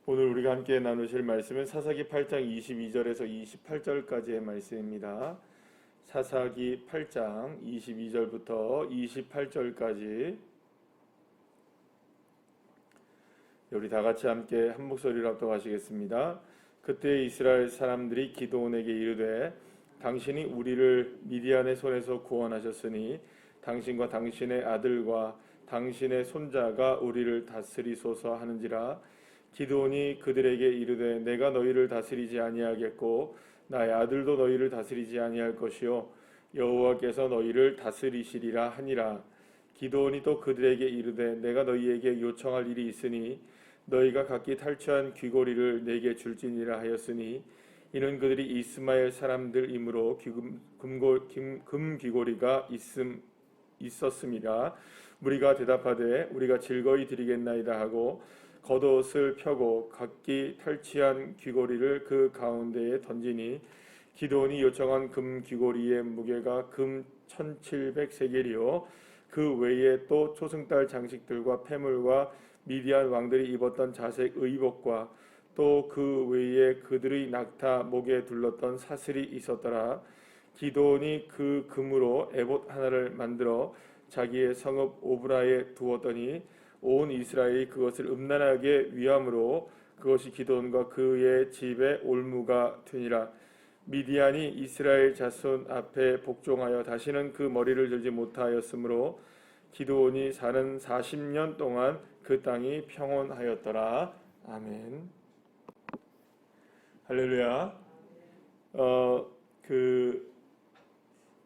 오늘 우리가 함께 나누실 말씀은 사사기 8장 22절에서 28절까지의 말씀입니다. 사사기 8장 22절부터 28절까지 우리 다 같이 함께 한 목소리로 합독하시겠습니다. 그때 이스라엘 사람들이 기드온에게 이르되 당신이 우리를 미디안의 손에서 구원하셨으니 당신과 당신의 아들과 당신의 손자가 우리를 다스리소서 하는지라. 기드온이 그들에게 이르되 내가 너희를 다스리지 아니하겠고 나의 아들도 너희를 다스리지 아니할 것이요 여호와께서 너희를 다스리시리라 하니라. 기드온이 또 그들에게 이르되 내가 너희에게 요청할 일이 있으니 너희가 각기 탈취한 귀고리를 내게 줄지니라 하였으니 이는 그들이 이스마엘 사람들이므로 금 귀고리가 있었음이라. 무리가 대답하되 우리가 즐거이 드리겠나이다 하고 겉옷을 펴고 각기 탈취한 귀고리를 그 가운데에 던지니 기드온이 요청한 금 귀고리의 무게가 금 1700세겔이요 그 외에 또 초승달 장식들과 패물과 미디안 왕들이 입었던 자색 의복과 또 그 외에 그들의 낙타 목에 둘렀던 사슬이 있었더라. 기드온이 그 금으로 에봇 하나를 만들어 자기의 성읍 오브라에 두었더니 온 이스라엘이 그것을 음란하게 위함으로 그것이 기드온과 그의 집에 올무가 되니라. 미디안이 이스라엘 자손 앞에 복종하여 다시는 그 머리를 들지 못하였으므로 기드온이 사는 40년 동안 그 땅이 평온하였더라. 아멘. 할렐루야.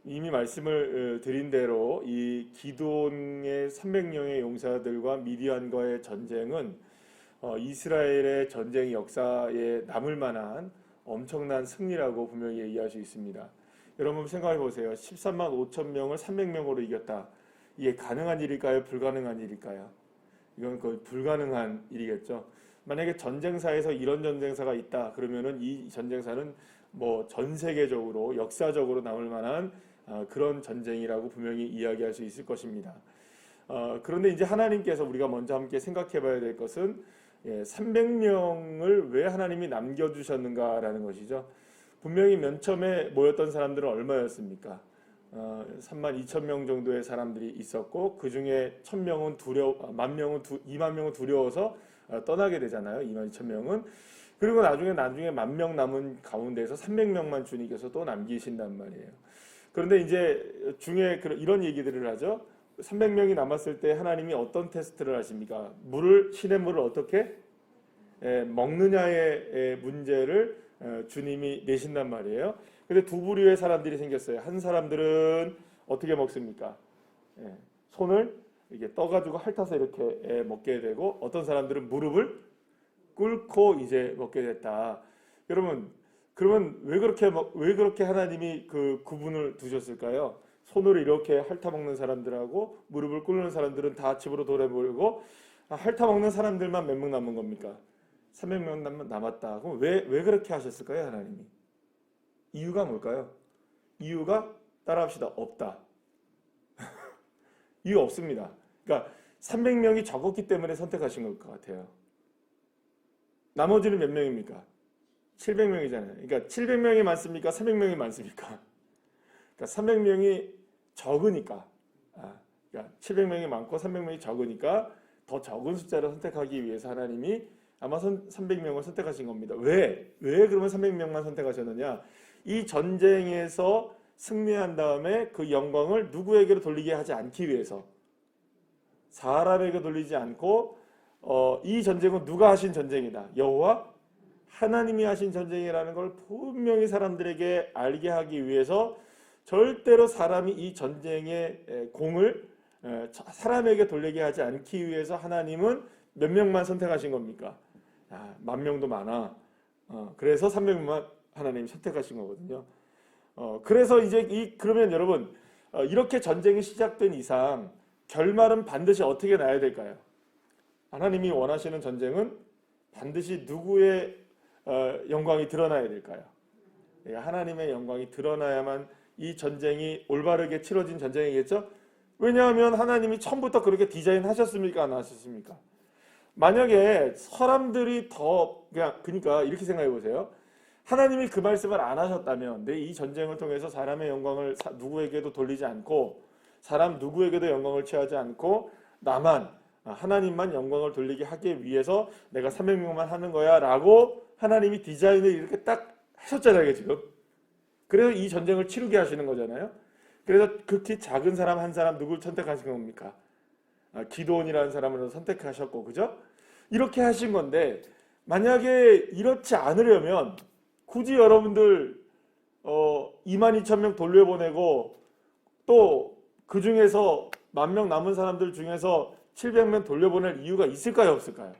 이미 말씀을 드린 대로 이 기드온의 300명의 용사들과 미디안과의 전쟁은 이스라엘의 전쟁 역사에 남을 만한 엄청난 승리라고 분명히 얘기할 수 있습니다. 여러분 생각해 보세요. 13만 5천 명을 300명으로 이겼다. 이게 가능한 일일까요? 불가능한 일일까요? 이건 거의 불가능한 일이겠죠. 만약에 전쟁사에서 이런 전쟁사가 있다 그러면은 이 전쟁사는 뭐 전 세계적으로 역사적으로 남을 만한 그런 전쟁이라고 분명히 이야기할 수 있을 것입니다. 그런데 이제 하나님께서 우리가 먼저 함께 생각해 봐야 될 것은 300명을 왜 하나님이 남겨주셨는가라는 것이죠. 분명히 맨 처음에 모였던 사람들은 얼마였습니까? 3만 2천 명 정도의 사람들이 있었고 그 중에 1,000명은 2만 명은 두려워서 떠나게 되잖아요. 2만 2천 명은. 그리고 나중에 10,000명 남은 가운데에서 300명만 주님께서 또 남기신단 말이에요. 그런데 이제 중에 이런 얘기들을 하죠. 300명이 남았을 때 하나님이 어떤 테스트를 하십니까? 신의 물을 어떻게 먹느냐의 문제를 주님이 내신단 말이에요. 근데 두 부류의 사람들이 생겼어요. 한 사람들은 어떻게 먹습니까? 손을 이렇게 떠가지고 핥아서 이렇게 먹게 되고 어떤 사람들은 무릎을 꿇고 이제 먹게 됐다. 여러분 그러면 왜 그렇게 하나님이 그 구분을 두셨을까요? 손으로 이렇게 핥아먹는 사람들하고 무릎을 꿇는 사람들은 다 집으로 돌아보고 핥아먹는 사람들만 몇 명 남은 겁니까? 300명 남았다. 그럼 왜 그렇게 하셨을까요? 하나님이. 이유가 뭘까요? 이유가 따라합시다. 없다. 이유 없습니다. 그러니까 300명이 적었기 때문에 선택하신 것 같아요. 나머지는 몇 명입니까? 700명이잖아요. 그러니까 700명이 많습니까? 300명이 많습니까? 그러니까 300명이 적으니까, 그러니까 700명이 많고 300명이 적으니까 더 적은 숫자를 선택하기 위해서 하나님이 아마 300명을 선택하신 겁니다. 왜 그러면 300명만 선택하셨느냐? 이 전쟁에서 승리한 다음에 그 영광을 누구에게로 돌리게 하지 않기 위해서 사람에게 돌리지 않고 이 전쟁은 누가 하신 전쟁이다. 여호와 하나님이 하신 전쟁이라는 걸 분명히 사람들에게 알게 하기 위해서 절대로 사람이 이 전쟁의 공을 사람에게 돌리게 하지 않기 위해서 하나님은 몇 명만 선택하신 겁니까? 10,000명도 많아. 그래서 300명만 하나님이 선택하신 거거든요. 그래서 이제 그러면 여러분 이렇게 전쟁이 시작된 이상 결말은 반드시 어떻게 나야 될까요? 하나님이 원하시는 전쟁은 반드시 누구의 영광이 드러나야 될까요? 하나님의 영광이 드러나야만 이 전쟁이 올바르게 치러진 전쟁이겠죠? 왜냐하면 하나님이 처음부터 그렇게 디자인하셨습니까? 안 하셨습니까? 만약에 사람들이 더 그러니까 이렇게 생각해 보세요. 하나님이 그 말씀을 안 하셨다면 내 이 전쟁을 통해서 사람의 영광을 누구에게도 돌리지 않고 사람 누구에게도 영광을 취하지 않고 나만 하나님만 영광을 돌리게 하기 위해서 내가 300명만 하는 거야 라고 하나님이 디자인을 이렇게 딱 하셨잖아요 지금. 그래서 이 전쟁을 치르게 하시는 거잖아요. 그래서 극히 작은 사람 한 사람 누구를 선택하신 겁니까? 기드온이라는 사람을 선택하셨고, 그죠? 이렇게 하신 건데 만약에 이렇지 않으려면 굳이 여러분들 22,000명 돌려보내고 또 그 중에서 10,000명 남은 사람들 중에서 700명 돌려보낼 이유가 있을까요? 없을까요?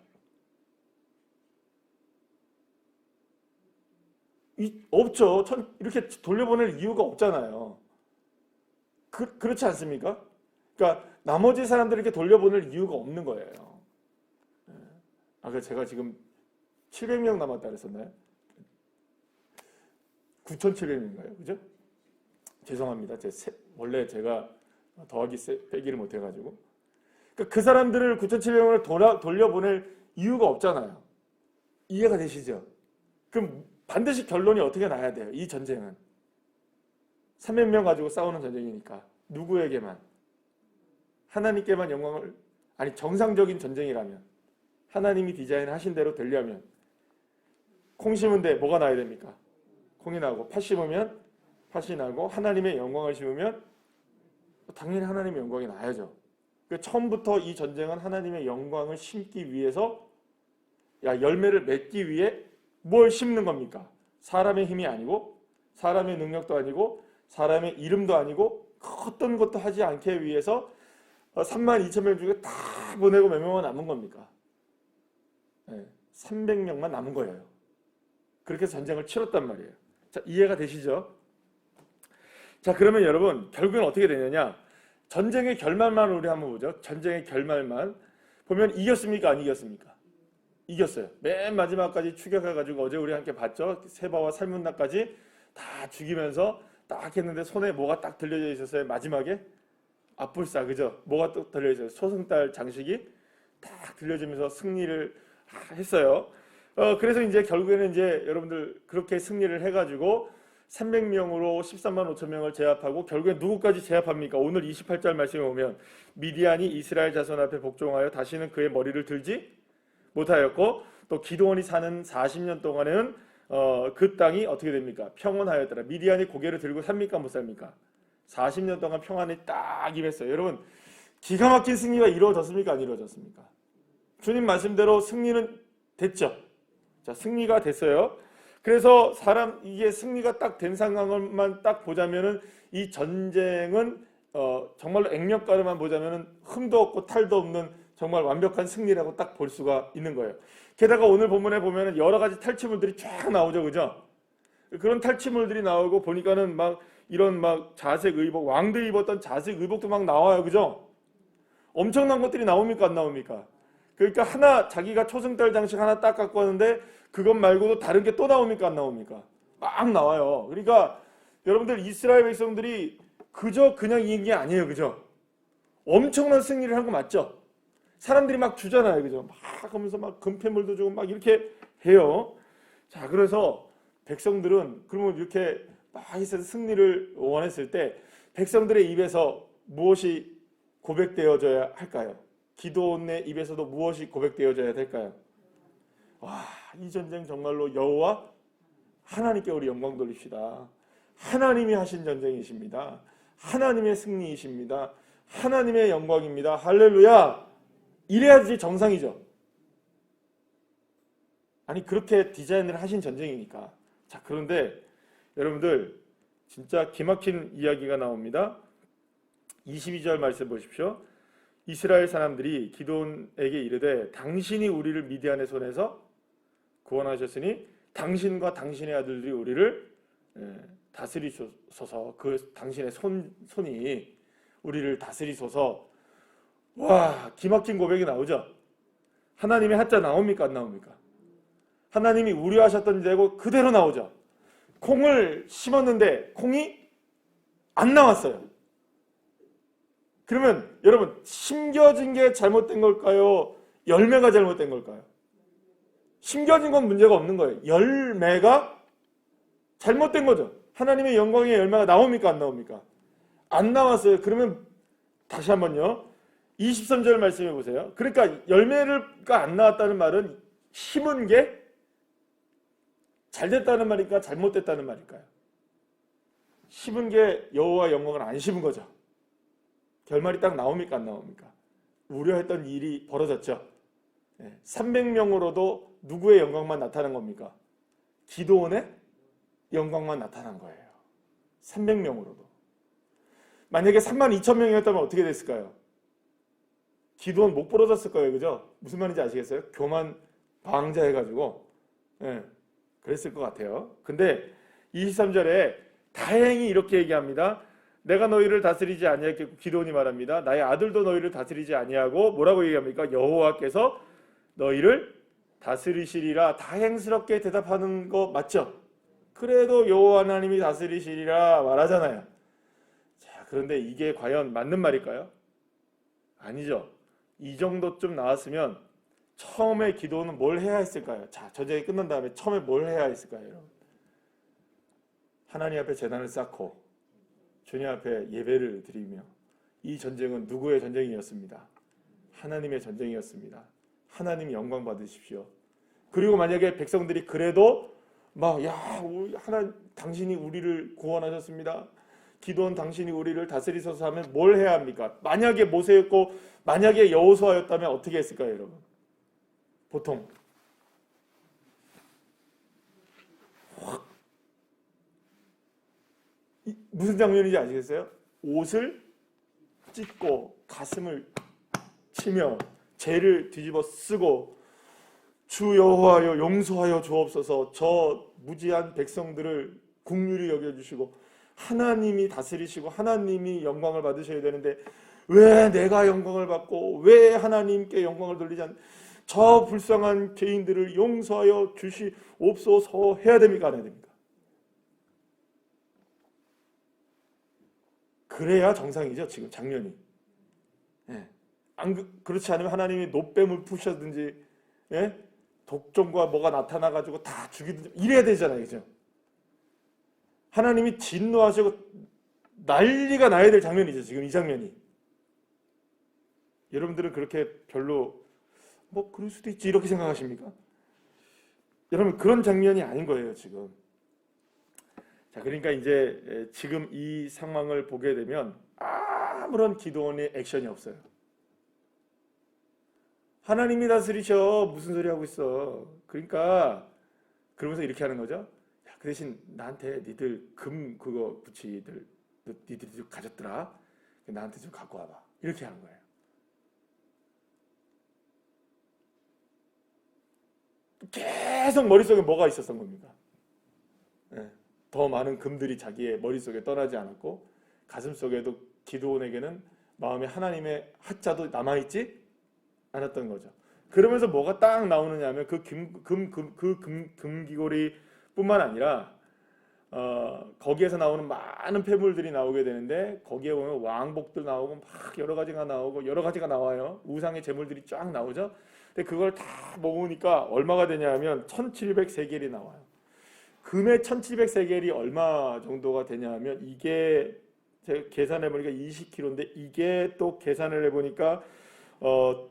없죠. 이렇게 돌려보낼 이유가 없잖아요. 그렇지 않습니까? 그러니까 나머지 사람들을 이렇게 돌려보낼 이유가 없는 거예요. 그래서 제가 지금 700명 남았다 그랬었나요? 9,700명인가요? 그죠? 죄송합니다. 원래 제가 더하기 빼기를 못해가지고. 그러니까 그 사람들을 9,700명을 돌려보낼 이유가 없잖아요. 이해가 되시죠? 그럼 반드시 결론이 어떻게 나야 돼요? 이 전쟁은 300명 가지고 싸우는 전쟁이니까 누구에게만? 하나님께만 영광을, 아니 정상적인 전쟁이라면 하나님이 디자인하신 대로 되려면 콩 심은데 뭐가 나야 됩니까? 콩이 나고 팥 심으면 팥이 나고 하나님의 영광을 심으면 당연히 하나님의 영광이 나야죠. 처음부터 이 전쟁은 하나님의 영광을 심기 위해서 열매를 맺기 위해 뭘 심는 겁니까? 사람의 힘이 아니고 사람의 능력도 아니고 사람의 이름도 아니고 어떤 것도 하지 않게 위해서 32,000명 중에 다 보내고 몇 명만 남은 겁니까? 300명만 남은 거예요. 그렇게 전쟁을 치렀단 말이에요. 자, 이해가 되시죠? 자, 그러면 여러분 결국엔 어떻게 되느냐? 전쟁의 결말만 우리 한번 보죠. 전쟁의 결말만 보면 이겼습니까? 안 이겼습니까? 이겼어요. 맨 마지막까지 추격해가지고 어제 우리 함께 봤죠. 세바와 살문나까지 다 죽이면서 딱 했는데 손에 뭐가 딱 들려져 있었어요. 마지막에 앞불사, 그죠? 뭐가 또 들려져 있어요. 소승달 장식이 딱 들려지면서 승리를 했어요. 그래서 이제 결국에는 이제 여러분들 그렇게 승리를 해가지고 300명으로 13만 5천 명을 제압하고 결국엔 누구까지 제압합니까? 오늘 28절 말씀에 보면 미디안이 이스라엘 자손 앞에 복종하여 다시는 그의 머리를 들지 못하였고 또 기드온이 사는 40년 동안에는 그 땅이 어떻게 됩니까? 평온하였더라. 미디안이 고개를 들고 삽니까? 못 삽니까? 40년 동안 평안이 딱 임했어요. 여러분 기가 막힌 승리가 이루어졌습니까? 안 이루어졌습니까? 주님 말씀대로 승리는 됐죠. 자, 승리가 됐어요. 그래서 이게 승리가 딱 된 상황만 딱 보자면은 이 전쟁은 정말로 액면가로만 보자면은 흠도 없고 탈도 없는 정말 완벽한 승리라고 딱 볼 수가 있는 거예요. 게다가 오늘 본문에 보면은 여러 가지 탈취물들이 쫙 나오죠, 그죠? 그런 탈취물들이 나오고 보니까는 막 이런 막 자색 의복, 왕들이 입었던 자색 의복도 막 나와요, 그죠? 엄청난 것들이 나옵니까, 안 나옵니까? 그러니까 자기가 초승달 장식 하나 딱 갖고 왔는데 그것 말고도 다른 게 또 나옵니까, 안 나옵니까? 막 나와요. 그러니까 여러분들 이스라엘 백성들이 그냥 이긴 게 아니에요, 그죠? 엄청난 승리를 한 거 맞죠? 사람들이 막 주잖아요, 그죠? 막 하면서 막 금패물도 주고 막 이렇게 해요. 자, 그래서 백성들은 그러면 이렇게 막 해서 승리를 원했을 때 백성들의 입에서 무엇이 고백되어져야 할까요? 기드온의 입에서도 무엇이 고백되어져야 될까요? 와, 이 전쟁 정말로 여호와 하나님께 우리 영광 돌립시다. 하나님이 하신 전쟁이십니다. 하나님의 승리이십니다. 하나님의 영광입니다. 할렐루야. 이래야지 정상이죠. 아니 그렇게 디자인을 하신 전쟁이니까. 자, 그런데 여러분들 진짜 기막힌 이야기가 나옵니다. 22절 말씀 보십시오. 이스라엘 사람들이 기드온에게 이르되 당신이 우리를 미디안의 손에서 구원하셨으니 당신과 당신의 아들들이 우리를 다스리소서. 그 당신의 손이 우리를 다스리소서. 와, 기막힌 고백이 나오죠. 하나님의 하자 나옵니까, 안 나옵니까? 하나님이 우려하셨던 대로 그대로 나오죠. 콩을 심었는데 콩이 안 나왔어요. 그러면 여러분 심겨진 게 잘못된 걸까요? 열매가 잘못된 걸까요? 심겨진 건 문제가 없는 거예요. 열매가 잘못된 거죠. 하나님의 영광의 열매가 나옵니까? 안 나옵니까? 안 나왔어요. 그러면 다시 한번요. 23절 말씀해 보세요. 그러니까 열매가 안 나왔다는 말은 심은 게 잘됐다는 말일까? 잘못됐다는 말일까요? 심은 게 여호와 영광을 안 심은 거죠. 결말이 딱 나옵니까? 안 나옵니까? 우려했던 일이 벌어졌죠. 300명으로도 누구의 영광만 나타난 겁니까? 기드온의 영광만 나타난 거예요. 300명으로도. 만약에 32,000명이었다면 어떻게 됐을까요? 기드온 목 부러졌을 거예요. 그죠? 무슨 말인지 아시겠어요? 교만 방자 해가지고 그랬을 것 같아요. 근데 23절에 다행히 이렇게 얘기합니다. 내가 너희를 다스리지 아니하겠고, 기드온이 말합니다. 나의 아들도 너희를 다스리지 아니하고, 뭐라고 얘기합니까? 여호와께서 너희를 다스리시리라. 다행스럽게 대답하는 거 맞죠? 그래도 여호와 하나님이 다스리시리라 말하잖아요. 자, 그런데 이게 과연 맞는 말일까요? 아니죠. 이 정도쯤 나왔으면 처음에 기도는 뭘 해야 했을까요? 자, 전쟁이 끝난 다음에 처음에 뭘 해야 했을까요? 여러분? 하나님 앞에 제단을 쌓고 주님 앞에 예배를 드리며, 이 전쟁은 누구의 전쟁이었습니다? 하나님의 전쟁이었습니다. 하나님 영광 받으십시오. 그리고 만약에 백성들이 그래도 막 당신이 우리를 구원하셨습니다. 기도원 당신이 우리를 다스리소서 하면 뭘 해야 합니까? 만약에 모세였고 만약에 여호수아였다면 어떻게 했을까요, 여러분? 보통 무슨 장면인지 아시겠어요? 옷을 찢고 가슴을 치며 죄를 뒤집어 쓰고 주 여호와여 용서하여 주옵소서, 저 무지한 백성들을 긍휼히 여겨주시고 하나님이 다스리시고 하나님이 영광을 받으셔야 되는데 왜 내가 영광을 받고 왜 하나님께 영광을 돌리지 않는 저 불쌍한 죄인들을 용서하여 주시옵소서 해야 됩니까? 안 해야 됩니까? 그래야 정상이죠. 지금 장면이. 그렇지 않으면 하나님이 노뱀을 푸셨든지 독종과 뭐가 나타나가지고 다 죽이든지 이래야 되잖아요. 그죠? 하나님이 진노하시고 난리가 나야 될 장면이죠. 지금 이 장면이. 여러분들은 그렇게 별로 뭐 그럴 수도 있지 이렇게 생각하십니까? 여러분 그런 장면이 아닌 거예요. 지금. 자, 그러니까 이제 지금 이 상황을 보게 되면 아무런 기도원의 액션이 없어요. 하나님이 다스리셔. 무슨 소리 하고 있어. 그러니까 그러면서 이렇게 하는 거죠. 야, 그 대신 나한테 니들 금 그거 부치들 니들이 좀 가졌더라. 나한테 좀 갖고 와봐. 이렇게 하는 거예요. 계속 머릿속에 뭐가 있었던 겁니까? 더 많은 금들이 자기의 머릿속에 떠나지 않았고 가슴속에도 기드온에게는 마음에 하나님의 하자도 남아있지 않았던 거죠. 그러면서 뭐가 딱 나오느냐 하면 그 금귀고리 뿐만 아니라 거기에서 나오는 많은 폐물들이 나오게 되는데 거기에 보면 왕복도 나오고 막 여러 가지가 나오고 여러 가지가 나와요. 우상의 제물들이 쫙 나오죠. 근데 그걸 다 모으니까 얼마가 되냐 하면 1700세겔이 나와요. 금의 1700세겔이 얼마 정도가 되냐 하면 이게 제가 계산해 보니까 20kg인데 이게 또 계산을 해 보니까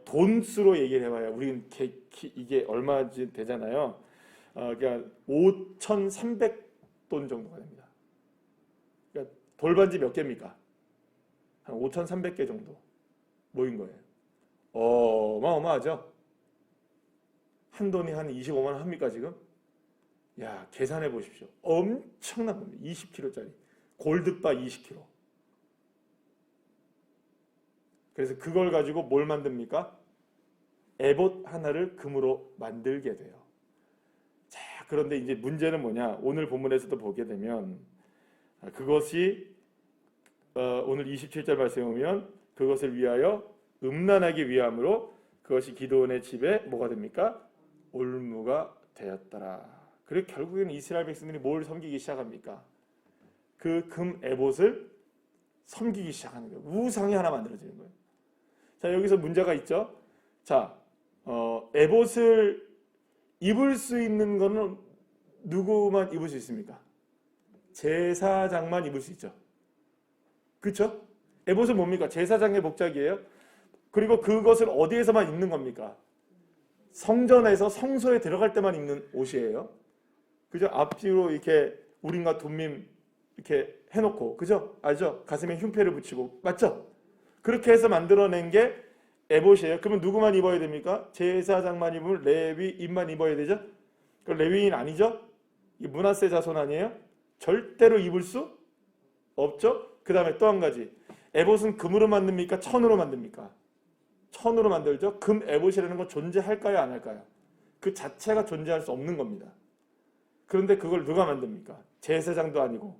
돈수로 얘기를 해봐요. 우리는 이게 얼마지 되잖아요. 그러니까 5,300돈 정도가 됩니다. 그러니까 돌반지 몇 개입니까? 한 5,300개 정도 모인 거예요. 어마어마하죠? 한 돈이 한 25만 원 합니까 지금? 야, 계산해 보십시오. 엄청난 겁니다. 20kg짜리 골드바 20kg. 그래서 그걸 가지고 뭘 만듭니까? 에봇 하나를 금으로 만들게 돼요. 자, 그런데 이제 문제는 뭐냐? 오늘 본문에서도 보게 되면 그것이 오늘 27절 말씀에 보면 그것을 위하여 음란하기 위함으로 그것이 기드온의 집에 뭐가 됩니까? 올무가 되었더라. 그리고 결국에는 이스라엘 백성들이 뭘 섬기기 시작합니까? 그 금 에봇을 섬기기 시작하는 거예요. 우상이 하나 만들어지는 거예요. 자, 여기서 문제가 있죠. 자, 에봇을 입을 수 있는 거는 누구만 입을 수 있습니까? 제사장만 입을 수 있죠. 그렇죠? 에봇은 뭡니까? 제사장의 복장이에요. 그리고 그것을 어디에서만 입는 겁니까? 성전에서 성소에 들어갈 때만 입는 옷이에요. 그죠? 앞뒤로 이렇게 우림과 둠밈 이렇게 해놓고, 그죠? 알죠? 가슴에 흉패를 붙이고, 맞죠? 그렇게 해서 만들어낸 게 에봇이에요. 그러면 누구만 입어야 됩니까? 제사장만 입으면 레위인만 입어야 되죠? 그 레위인 아니죠? 이 므낫세 자손 아니에요? 절대로 입을 수 없죠? 그 다음에 또 한 가지. 에봇은 금으로 만듭니까? 천으로 만듭니까? 천으로 만들죠? 금 에봇이라는 건 존재할까요? 안 할까요? 그 자체가 존재할 수 없는 겁니다. 그런데 그걸 누가 만듭니까? 제사장도 아니고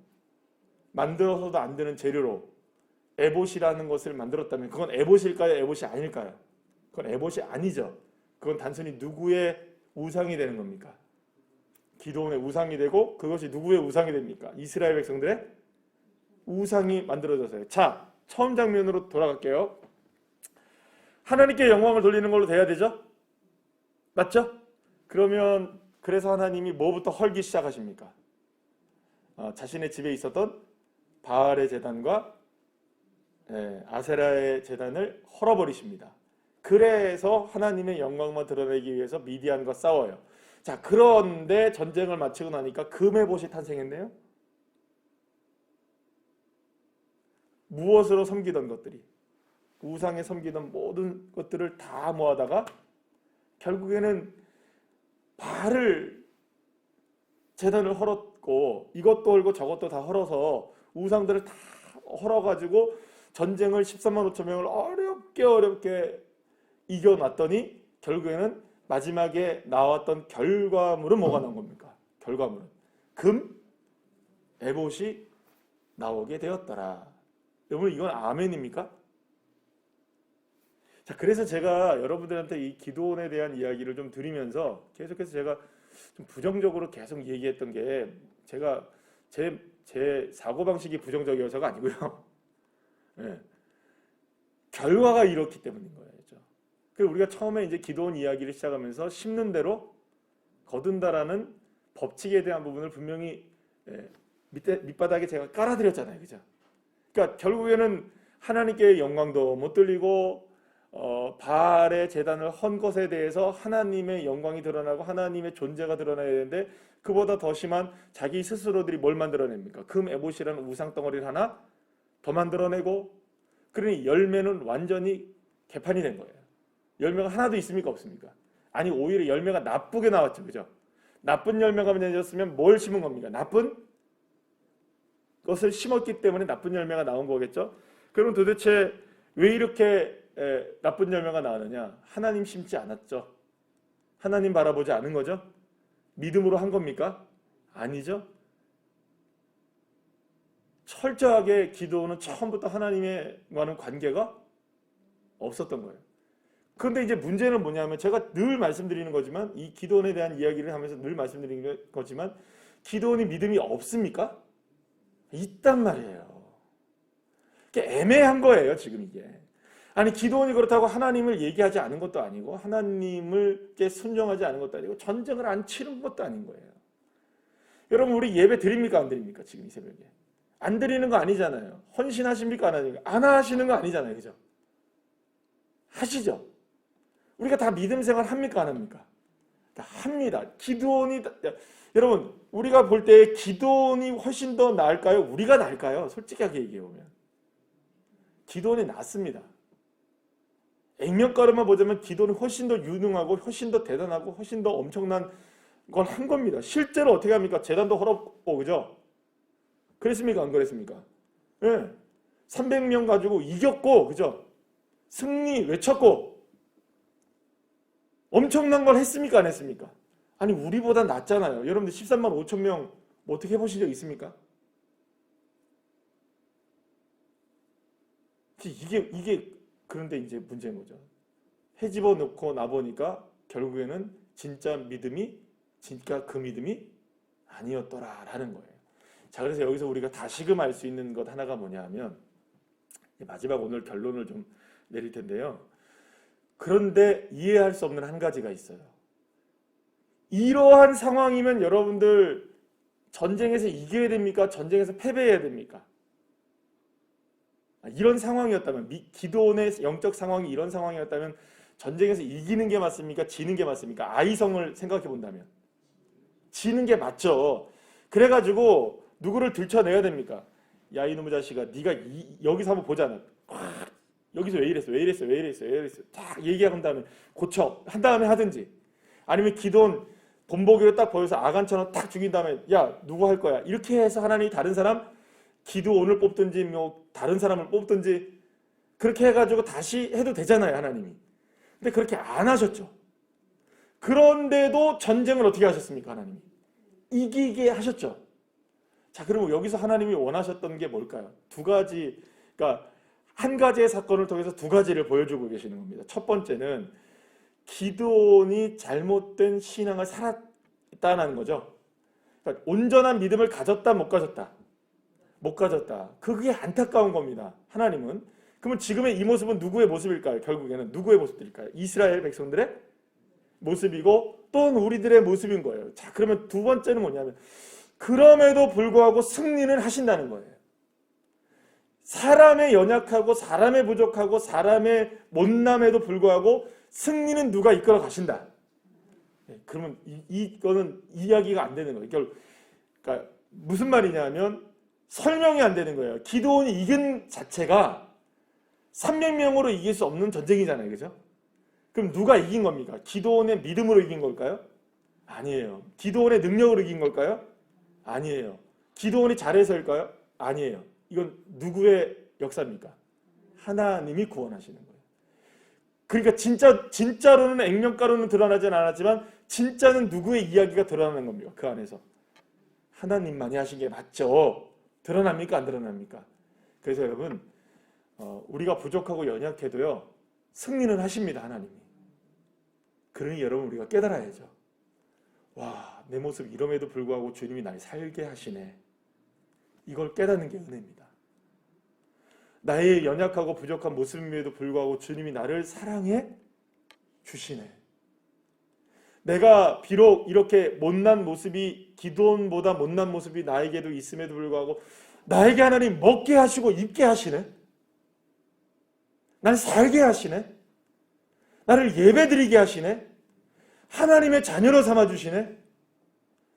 만들어서도 안 되는 재료로 에봇이라는 것을 만들었다면 그건 에봇일까요? 에봇이 아닐까요? 그건 에봇이 아니죠. 그건 단순히 누구의 우상이 되는 겁니까? 기도원의 우상이 되고 그것이 누구의 우상이 됩니까? 이스라엘 백성들의 우상이 만들어져서요. 자, 처음 장면으로 돌아갈게요. 하나님께 영광을 돌리는 걸로 돼야 되죠? 맞죠? 그러면 그래서 하나님이 뭐부터 헐기 시작하십니까? 자신의 집에 있었던 바알의 제단과 아세라의 제단을 헐어버리십니다. 그래서 하나님의 영광만 드러내기 위해서 미디안과 싸워요. 자, 그런데 전쟁을 마치고 나니까 금의 봇이 탄생했네요. 무엇으로 섬기던 것들이, 우상에 섬기던 모든 것들을 다 모아다가 결국에는 바알을 제단을 헐었고 이것도 헐고 저것도 다 헐어서 우상들을 다 헐어가지고 전쟁을 13만 5천 명을 어렵게 이겨놨더니 결국에는 마지막에 나왔던 결과물은 뭐가 나온 겁니까? 결과물은 금 에봇이 나오게 되었더라. 여러분 이건 아멘입니까? 자, 그래서 제가 여러분들한테 이 기도원에 대한 이야기를 좀 드리면서 계속해서 제가 좀 부정적으로 계속 얘기했던 게 제가 제 사고방식이 부정적이어서가 아니고요. 네. 결과가 이렇기 때문인 거예요. 그리고 우리가 처음에 이제 기도원 이야기를 시작하면서 심는 대로 거둔다라는 법칙에 대한 부분을 분명히 밑바닥에 제가 깔아드렸잖아요. 그죠? 그러니까 결국에는 하나님께 영광도 못 돌리고 바알의 제단을 헌 것에 대해서 하나님의 영광이 드러나고 하나님의 존재가 드러나야 되는데 그보다 더 심한 자기 스스로들이 뭘 만들어냅니까? 금 에봇이라는 우상 덩어리를 하나 더 만들어내고 그러니 열매는 완전히 개판이 된 거예요. 열매가 하나도 있습니까? 없습니까? 아니 오히려 열매가 나쁘게 나왔죠. 그죠? 나쁜 열매가 맺었으면 뭘 심은 겁니까? 나쁜 것을 심었기 때문에 나쁜 열매가 나온 거겠죠? 그럼 도대체 왜 이렇게 나쁜 열매가 나왔느냐? 하나님 심지 않았죠. 하나님 바라보지 않은 거죠. 믿음으로 한 겁니까? 아니죠. 철저하게 기도는 처음부터 하나님과는 관계가 없었던 거예요. 그런데 이제 문제는 뭐냐면 제가 늘 말씀드리는 거지만 이 기도원에 대한 이야기를 하면서 늘 말씀드리는 거지만 기도원이 믿음이 없습니까? 있단 말이에요. 이게 애매한 거예요. 지금 이게. 아니 기도원이 그렇다고 하나님을 얘기하지 않은 것도 아니고 하나님을께 순종하지 않은 것도 아니고 전쟁을 안 치른 것도 아닌 거예요. 여러분 우리 예배 드립니까? 안 드립니까? 지금 이 새벽에. 안 드리는 거 아니잖아요. 헌신하십니까? 안 하십니까? 안 하시는 거 아니잖아요. 그죠? 하시죠. 우리가 다 믿음 생활 합니까? 안 합니까? 다 합니다. 기도원이 여러분 우리가 볼 때 기도원이 훨씬 더 나을까요? 우리가 나을까요? 솔직하게 얘기해보면 기도원이 낫습니다. 액면가로만 보자면 기도는 훨씬 더 유능하고 훨씬 더 대단하고 훨씬 더 엄청난 걸 한 겁니다. 실제로 어떻게 합니까? 제단도 헐었고 그죠? 그랬습니까? 안 그랬습니까? 네. 300명 가지고 이겼고 그죠? 승리 외쳤고 엄청난 걸 했습니까? 안 했습니까? 아니 우리보다 낫잖아요. 여러분들 13만 5천 명 뭐 어떻게 해보신 적 있습니까? 이게 그런데 이제 문제인 거죠. 해집어 놓고 나보니까 결국에는 진짜 그 믿음이 아니었더라라는 거예요. 자, 그래서 여기서 우리가 다시금 알 수 있는 것 하나가 뭐냐 하면 마지막 오늘 결론을 좀 내릴 텐데요. 그런데 이해할 수 없는 한 가지가 있어요. 이러한 상황이면 여러분들 전쟁에서 이겨야 됩니까? 전쟁에서 패배해야 됩니까? 이런 상황이었다면, 기드온의 영적 상황이 이런 상황이었다면 전쟁에서 이기는 게 맞습니까? 지는 게 맞습니까? 아이성을 생각해 본다면 지는 게 맞죠. 그래가지고 누구를 들춰내야 됩니까? 야, 이놈의 자식아, 네가 여기서 한번 보잖아. 여기서 왜 이랬어 딱 얘기한 다음에 고쳐 한 다음에 하든지, 아니면 기드온 본보기로 딱 보여서 아간처럼 딱 죽인 다음에 야, 누구 할 거야, 이렇게 해서 하나님이 다른 사람, 기드온을 뽑든지 뭐 다른 사람을 뽑든지 그렇게 해가지고 다시 해도 되잖아요, 하나님이. 근데 그렇게 안 하셨죠. 그런데도 전쟁을 어떻게 하셨습니까? 하나님이 이기게 하셨죠. 자, 그러면 여기서 하나님이 원하셨던 게 뭘까요? 두 가지, 그러니까 한 가지의 사건을 통해서 두 가지를 보여주고 계시는 겁니다. 첫 번째는 기드온이 잘못된 신앙을 살았다는 거죠. 그러니까 온전한 믿음을 가졌다, 못 가졌다? 못 가졌다. 그게 안타까운 겁니다. 하나님은. 그러면 지금의 이 모습은 누구의 모습일까요? 결국에는 누구의 모습일까요? 이스라엘 백성들의 모습이고 또는 우리들의 모습인 거예요. 자, 그러면 두 번째는 뭐냐면 그럼에도 불구하고 승리는 하신다는 거예요. 사람의 연약하고 사람의 부족하고 사람의 못남에도 불구하고 승리는 누가 이끌어 가신다. 그러면 이거는 이야기가 안 되는 거예요. 그러니까 무슨 말이냐면 설명이 안 되는 거예요. 기드온이 이긴 자체가 300명으로 이길 수 없는 전쟁이잖아요. 그죠? 그럼 누가 이긴 겁니까? 기드온의 믿음으로 이긴 걸까요? 아니에요. 기드온의 능력으로 이긴 걸까요? 아니에요. 기드온이 잘해서일까요? 아니에요. 이건 누구의 역사입니까? 하나님이 구원하시는 거예요. 그러니까 진짜로는 액면가로는 드러나진 않았지만 진짜는 누구의 이야기가 드러나는 겁니까? 그 안에서 하나님만이 하신 게 맞죠. 드러납니까? 안 드러납니까? 그래서 여러분, 우리가 부족하고 연약해도요, 승리는 하십니다. 하나님이. 그러니 여러분, 우리가 깨달아야죠. 와, 내 모습 이럼에도 불구하고 주님이 날 살게 하시네. 이걸 깨닫는 게 은혜입니다. 나의 연약하고 부족한 모습임에도 불구하고 주님이 나를 사랑해 주시네. 내가 비록 이렇게 못난 모습이, 기드온보다 못난 모습이 나에게도 있음에도 불구하고 나에게 하나님 먹게 하시고 입게 하시네. 날 살게 하시네. 나를 예배드리게 하시네. 하나님의 자녀로 삼아주시네.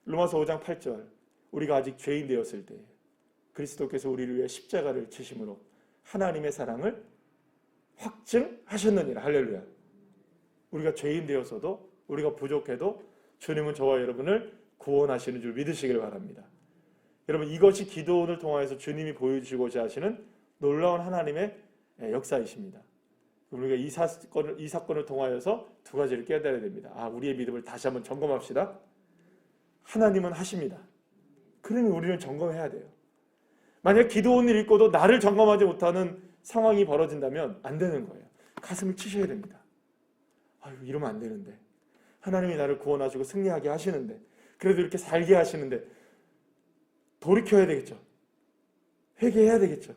로마서 5장 8절, 우리가 아직 죄인 되었을 때 그리스도께서 우리를 위해 십자가를 지심으로 하나님의 사랑을 확증하셨느니라. 할렐루야. 우리가 죄인 되어서도, 우리가 부족해도 주님은 저와 여러분을 구원하시는 줄 믿으시길 바랍니다. 여러분, 이것이 기도원을 통하여서 주님이 보여주시고자 하시는 놀라운 하나님의 역사이십니다. 우리가 이 사건을 통하여서 두 가지를 깨달아야 됩니다. 우리의 믿음을 다시 한번 점검합시다. 하나님은 하십니다. 그러면 우리는 점검해야 돼요. 만약 기도원을 읽고도 나를 점검하지 못하는 상황이 벌어진다면 안 되는 거예요. 가슴을 치셔야 됩니다. 이러면 안 되는데. 하나님이 나를 구원하시고 승리하게 하시는데, 그래도 이렇게 살게 하시는데 돌이켜야 되겠죠. 회개해야 되겠죠.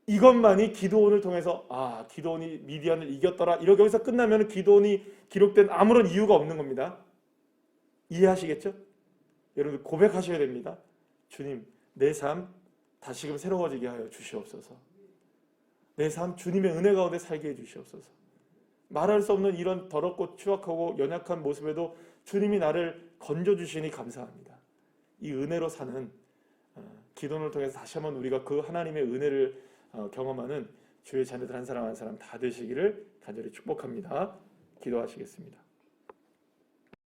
이것만이 기도원을 통해서 기도원이 미디안을 이겼더라, 이렇게 여기서 끝나면 기도원이 기록된 아무런 이유가 없는 겁니다. 이해하시겠죠? 여러분, 고백하셔야 됩니다. 주님, 내 삶 다시금 새로워지게 하여 주시옵소서. 내 삶 주님의 은혜 가운데 살게 해 주시옵소서. 말할 수 없는 이런 더럽고 추악하고 연약한 모습에도 주님이 나를 건져주시니 감사합니다. 이 은혜로 사는 기도를 통해서 다시 한번 우리가 그 하나님의 은혜를 경험하는 주의 자녀들 한 사람 한 사람 다 되시기를 간절히 축복합니다. 기도하시겠습니다.